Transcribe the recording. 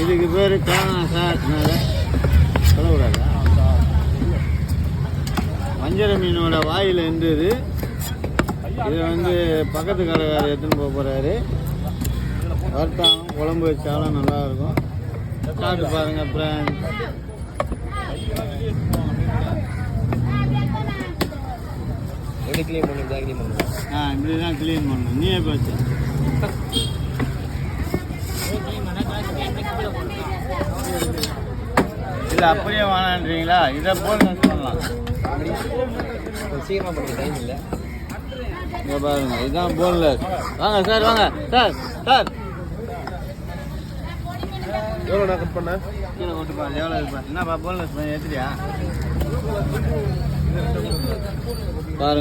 இதுக்கு பேர் சொல்லக்கூடாதா? வஞ்சர மீனோட வாயில் இருந்தது. இதை வந்து பக்கத்து கடைக்காரர் எடுத்துன்னு போக போகிறாரு. வறுத்தாலும் குழம்பு வச்சாலும் நல்லாயிருக்கும். சாப்பிட்டு பாருங்க. அப்புறம் இப்படி தான் க்ளீன் பண்ணணும். நீயே பேசு. இல்லை அப்படியே வேணான்றீங்களா? இதை போன்லெஸ் பண்ணலாம். சீக்கிரமாக பண்ண டைம் இல்லை. இங்கே பாருங்க, இதுதான் போன்லெஸ். வாங்க சார், வாங்க சார். சார் எவ்வளோ நான் கட் பண்ணேன்? கீழே ஓட்டுப்பா. எவ்வளோ இருப்பா? என்னப்பா போன்லெஸ் பண்ணி ஏற்றுறியா? பாருங்க.